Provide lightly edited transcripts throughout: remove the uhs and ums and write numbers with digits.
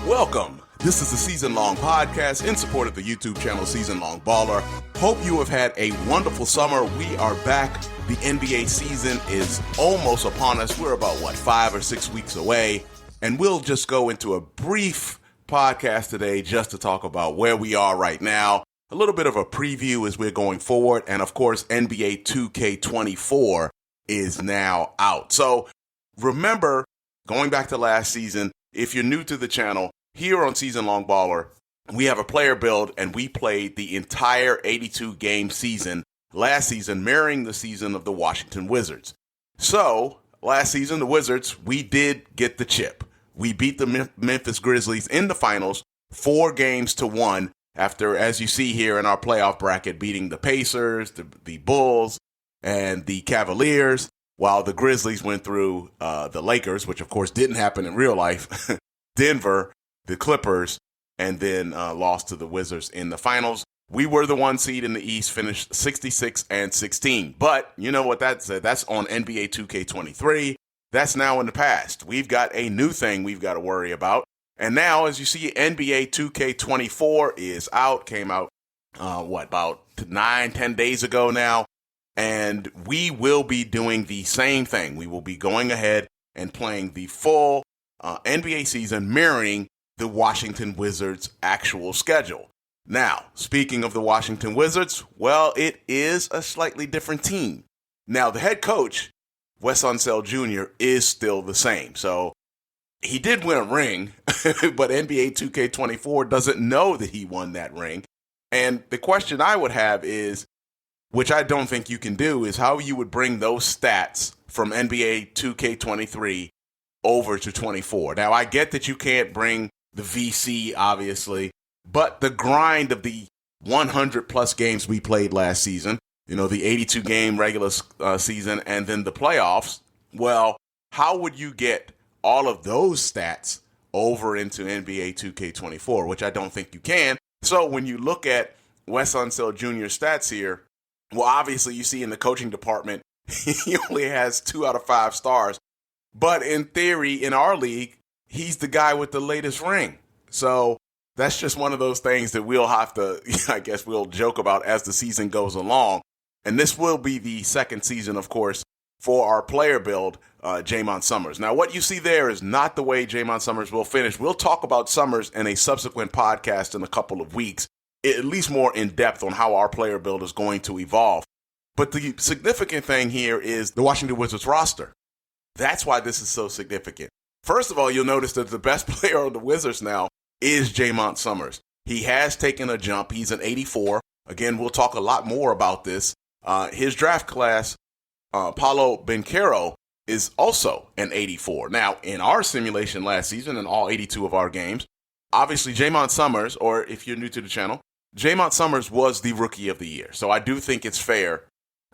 Welcome. This is the Season Long Podcast in support of the YouTube channel SeasonLongBaller. Hope you have had a wonderful summer. We are back. The NBA season is almost upon us. We're about, 5 or 6 weeks away. And we'll just go into a brief podcast today just to talk about where we are right now. A little bit of a preview as we're going forward. And of course, NBA 2K24 is now out. So remember, going back to last season, if you're new to the channel, here on SeasonLongBaller, we have a player build, and we played the entire 82-game season last season, mirroring the season of the Washington Wizards. So, last season, the Wizards, we did get the chip. We beat the Memphis Grizzlies in the finals 4-1 after, as you see here in our playoff bracket, beating the Pacers, the Bulls, and the Cavaliers, while the Grizzlies went through the Lakers, which of course didn't happen in real life, Denver, the Clippers, and then lost to the Wizards in the finals. We were the 1 seed in the East, finished 66-16. But you know what that said? That's on NBA 2K23. That's now in the past. We've got a new thing we've got to worry about. And now, as you see, NBA 2K24 is out. Came out, about 9-10 days ago now. And we will be doing the same thing. We will be going ahead and playing the full NBA season, mirroring the Washington Wizards' actual schedule. Now, speaking of the Washington Wizards, well, it is a slightly different team. Now, the head coach, Wes Unseld Jr., is still the same. So he did win a ring, but NBA 2K24 doesn't know that he won that ring. And the question I would have is, which I don't think you can do, is how you would bring those stats from NBA 2K23 over to 24. Now, I get that you can't bring the VC, obviously, but the grind of the 100-plus games we played last season, the 82-game regular season, and then the playoffs, well, how would you get all of those stats over into NBA 2K24, which I don't think you can. So when you look at Wes Unseld Jr.'s stats here, well, obviously you see in the coaching department, he only has 2 out of 5 stars. But in theory, in our league, he's the guy with the latest ring. So that's just one of those things that we'll have to, I guess we'll joke about as the season goes along. And this will be the second season, of course, for our player build, Jaymont Summerz. Now, what you see there is not the way Jaymont Summerz will finish. We'll talk about Summerz in a subsequent podcast in a couple of weeks, at least more in depth on how our player build is going to evolve. But the significant thing here is the Washington Wizards roster. That's why this is so significant. First of all, you'll notice that the best player on the Wizards now is Jaymont Summerz. He has taken a jump. He's an 84. Again, we'll talk a lot more about this. His draft class, Paolo Banchero, is also an 84. Now, in our simulation last season, in all 82 of our games, obviously Jaymont Summerz, or if you're new to the channel, Jaymont Summerz was the Rookie of the Year. So I do think it's fair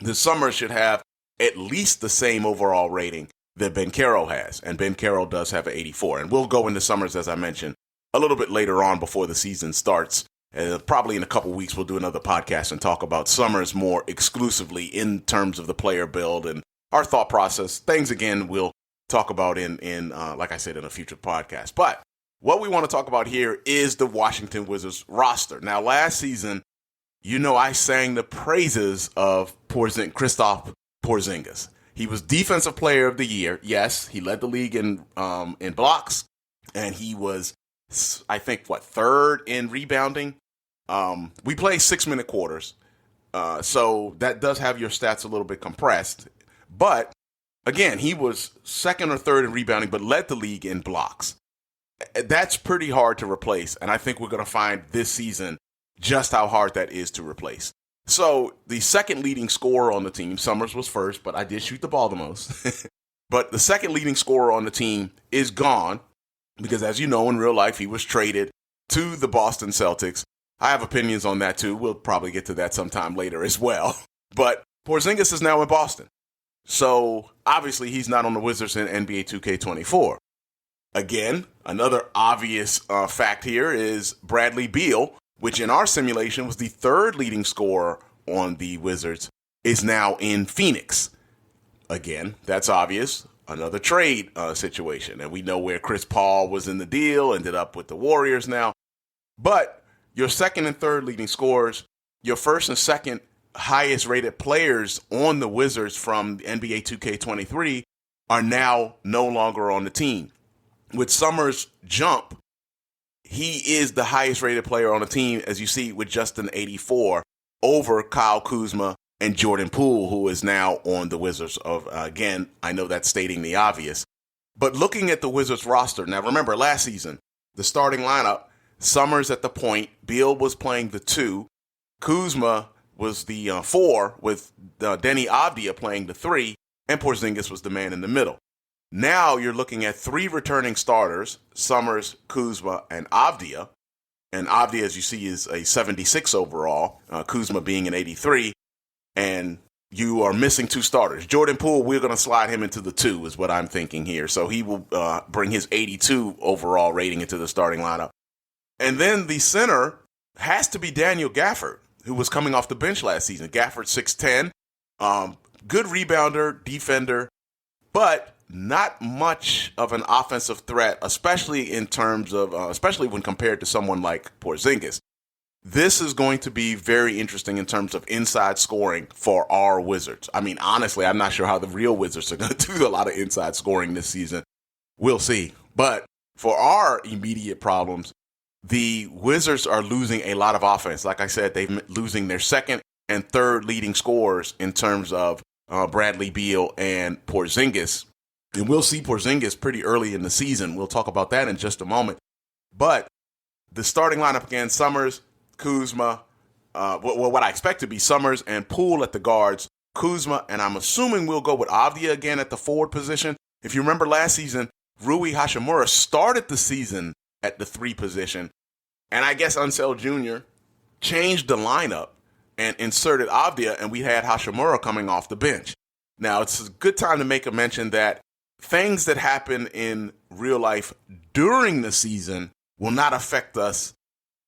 that Summerz should have at least the same overall rating that Banchero has. And Banchero does have an 84. And we'll go into Summerz, as I mentioned, a little bit later on before the season starts. Probably in a couple weeks, we'll do another podcast and talk about Summerz more exclusively in terms of the player build and our thought process. Things, again, we'll talk about in like I said, in a future podcast. But what we want to talk about here is the Washington Wizards roster. Now, last season, I sang the praises of Kristaps Porzingis. He was Defensive Player of the Year. Yes, he led the league in blocks, and he was, I think, third in rebounding. We play 6-minute quarters, so that does have your stats a little bit compressed. But, again, he was second or third in rebounding, but led the league in blocks. That's pretty hard to replace, and I think we're going to find this season just how hard that is to replace. So the second leading scorer on the team, Summerz was first, but I did shoot the ball the most. But the second leading scorer on the team is gone because, as you know, in real life, he was traded to the Boston Celtics. I have opinions on that, too. We'll probably get to that sometime later as well. But Porzingis is now in Boston. So obviously he's not on the Wizards in NBA 2K24. Again, another obvious fact here is Bradley Beal, which in our simulation was the third leading scorer on the Wizards, is now in Phoenix. Again, that's obvious. another trade situation. And we know where Chris Paul was in the deal, ended up with the Warriors now. But your second and third leading scorers, your first and second highest rated players on the Wizards from NBA 2K23 are now no longer on the team. With Summerz' jump, he is the highest rated player on the team, as you see, with just an 84 over Kyle Kuzma and Jordan Poole, who is now on the Wizards. Again, I know that's stating the obvious. But looking at the Wizards roster, now remember last season, the starting lineup, Summerz at the point, Beal was playing the 2, Kuzma was the 4 with Denny Avdia playing the 3, and Porzingis was the man in the middle. Now you're looking at 3 returning starters, Summerz, Kuzma, and Avdia. And Avdia, as you see, is a 76 overall, Kuzma being an 83. And you are missing 2 starters. Jordan Poole, we're going to slide him into the 2 is what I'm thinking here. So he will bring his 82 overall rating into the starting lineup. And then the center has to be Daniel Gafford, who was coming off the bench last season. Gafford, 6'10", good rebounder, defender, but not much of an offensive threat, especially in terms of, especially when compared to someone like Porzingis. This is going to be very interesting in terms of inside scoring for our Wizards. I mean, honestly, I'm not sure how the real Wizards are going to do a lot of inside scoring this season. We'll see. But for our immediate problems, the Wizards are losing a lot of offense. Like I said, they're losing their second and third leading scorers in terms of Bradley Beal and Porzingis. And we'll see Porzingis pretty early in the season. We'll talk about that in just a moment. But the starting lineup again, Summerz, Kuzma, what I expect to be Summerz and Poole at the guards, Kuzma, and I'm assuming we'll go with Avdia again at the forward position. If you remember last season, Rui Hachimura started the season at the 3 position, and I guess Unseld Jr. changed the lineup and inserted Avdia, and we had Hachimura coming off the bench. Now, it's a good time to make a mention that things that happen in real life during the season will not affect us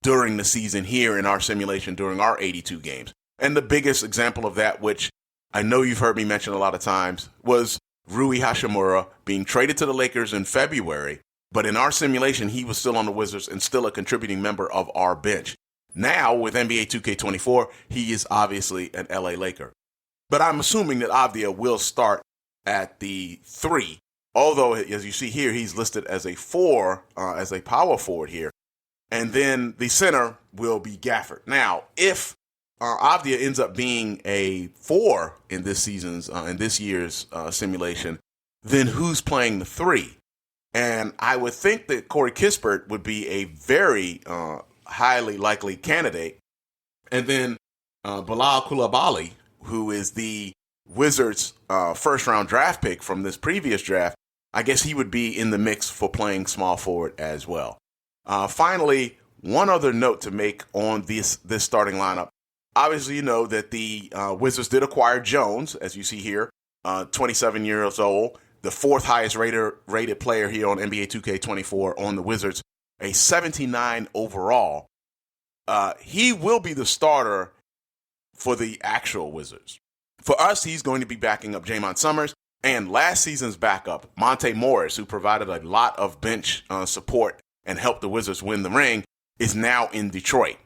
during the season here in our simulation during our 82 games. And the biggest example of that, which I know you've heard me mention a lot of times, was Rui Hachimura being traded to the Lakers in February. But in our simulation, he was still on the Wizards and still a contributing member of our bench. Now, with NBA 2K24, he is obviously an LA Laker. But I'm assuming that Avdia will start at the 3. Although, as you see here, he's listed as a 4, as a power forward here. And then the center will be Gafford. Now, if Avdia ends up being a 4 in this year's simulation, then who's playing the 3? And I would think that Corey Kispert would be a very highly likely candidate. And then Bilal Coulibaly, who is the Wizards' first-round draft pick from this previous draft, I guess he would be in the mix for playing small forward as well. Finally, one other note to make on this starting lineup. Obviously, you know that the Wizards did acquire Jones, as you see here, 27 years old, the 4th highest rated player here on NBA 2K24 on the Wizards, a 79 overall. He will be the starter for the actual Wizards. For us, he's going to be backing up Jaymont Summerz and last season's backup, Monte Morris, who provided a lot of bench support and helped the Wizards win the ring, is now in Detroit.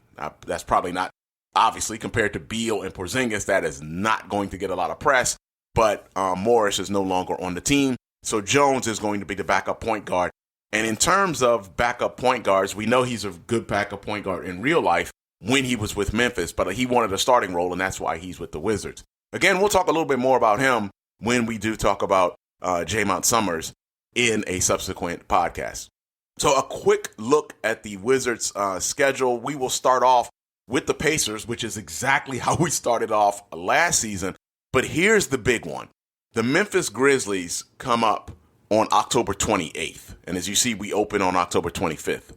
That's probably not, obviously, compared to Beal and Porzingis, that is not going to get a lot of press, but Morris is no longer on the team, so Jones is going to be the backup point guard. And in terms of backup point guards, we know he's a good backup point guard in real life when he was with Memphis, but he wanted a starting role, and that's why he's with the Wizards. Again, we'll talk a little bit more about him when we do talk about Jaymont Summerz in a subsequent podcast. So a quick look at the Wizards' schedule. We will start off with the Pacers, which is exactly how we started off last season. But here's the big one. The Memphis Grizzlies come up on October 28th. And as you see, we open on October 25th.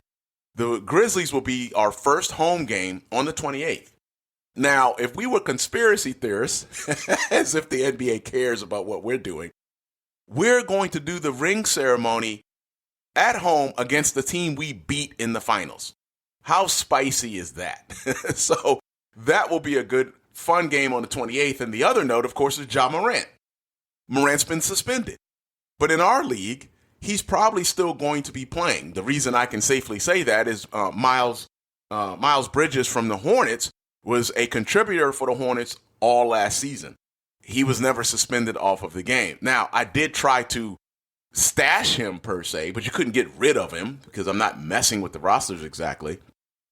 The Grizzlies will be our first home game on the 28th. Now, if we were conspiracy theorists, as if the NBA cares about what we're doing, we're going to do the ring ceremony at home against the team we beat in the finals. How spicy is that? So that will be a good, fun game on the 28th. And the other note, of course, is Ja Morant. Morant's been suspended. But in our league, he's probably still going to be playing. The reason I can safely say that is Miles Bridges from the Hornets was a contributor for the Hornets all last season. He was never suspended off of the game. Now, I did try to stash him per se, but you couldn't get rid of him because I'm not messing with the rosters exactly.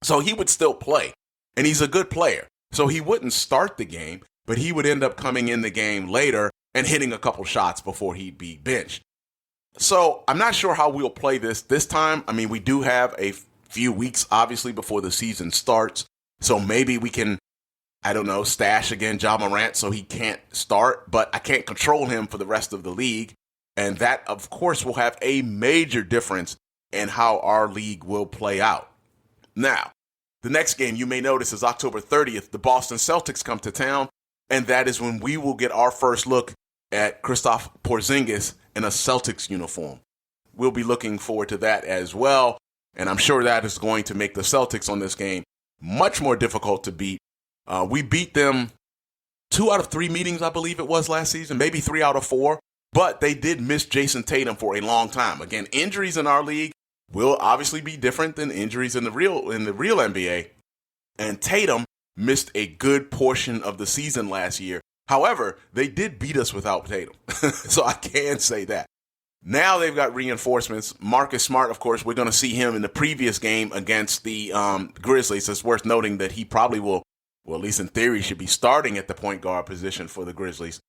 So he would still play, and he's a good player. So he wouldn't start the game, but he would end up coming in the game later and hitting a couple shots before he'd be benched. So I'm not sure how we'll play this time. I mean, we do have a few weeks, obviously, before the season starts. So maybe we can, I don't know, stash again Ja Morant so he can't start, but I can't control him for the rest of the league. And that, of course, will have a major difference in how our league will play out. Now, the next game you may notice is October 30th. The Boston Celtics come to town, and that is when we will get our first look at Kristaps Porzingis in a Celtics uniform. We'll be looking forward to that as well, and I'm sure that is going to make the Celtics on this game much more difficult to beat. We beat them 2 out of 3 meetings, I believe it was last season, maybe 3 out of 4, but they did miss Jason Tatum for a long time. Again, injuries in our league will obviously be different than injuries in the real NBA, and Tatum missed a good portion of the season last year. However, they did beat us without Tatum, so I can say that. Now they've got reinforcements. Marcus Smart, of course, we're going to see him in the previous game against the Grizzlies. It's worth noting that he probably will, well, at least in theory, should be starting at the point guard position for the Grizzlies.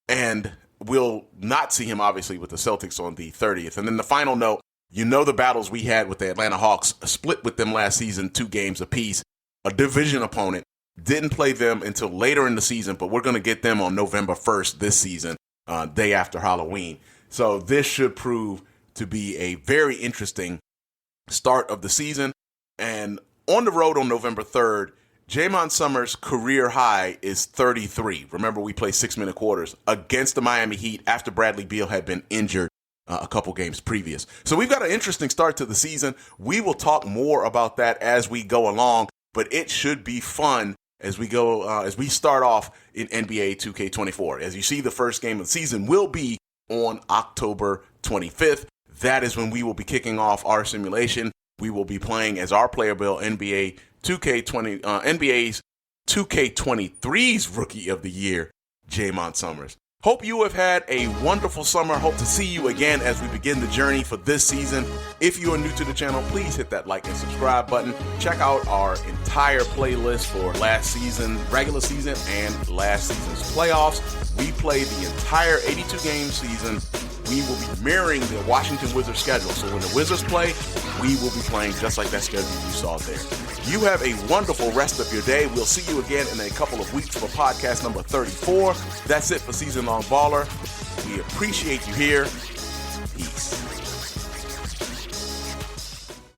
And we'll not see him, obviously, with the Celtics on the 30th. And then the final note, you know the battles we had with the Atlanta Hawks, split with them last season, 2 games apiece. A division opponent. Didn't play them until later in the season, but we're going to get them on November 1st this season, day after Halloween. So this should prove to be a very interesting start of the season. And on the road on November 3rd, Jaymont Summerz' career high is 33. Remember, we play 6-minute quarters against the Miami Heat after Bradley Beal had been injured a couple games previous. So we've got an interesting start to the season. We will talk more about that as we go along, but it should be fun as we go, as we start off in NBA 2K24. As you see, the first game of the season will be on October 25th. That is when we will be kicking off our simulation. We will be playing as our player build NBA's 2K23's Rookie of the Year, Jaymont Summerz. Hope you have had a wonderful summer. Hope to see you again as we begin the journey for this season. If you are new to the channel, please hit that like and subscribe button. Check out our entire playlist for last season, regular season, and last season's playoffs. We played the entire 82-game season. We will be mirroring the Washington Wizards schedule. So when the Wizards play, we will be playing just like that schedule you saw there. You have a wonderful rest of your day. We'll see you again in a couple of weeks for podcast number 34. That's it for Season Long Baller. We appreciate you here. Peace.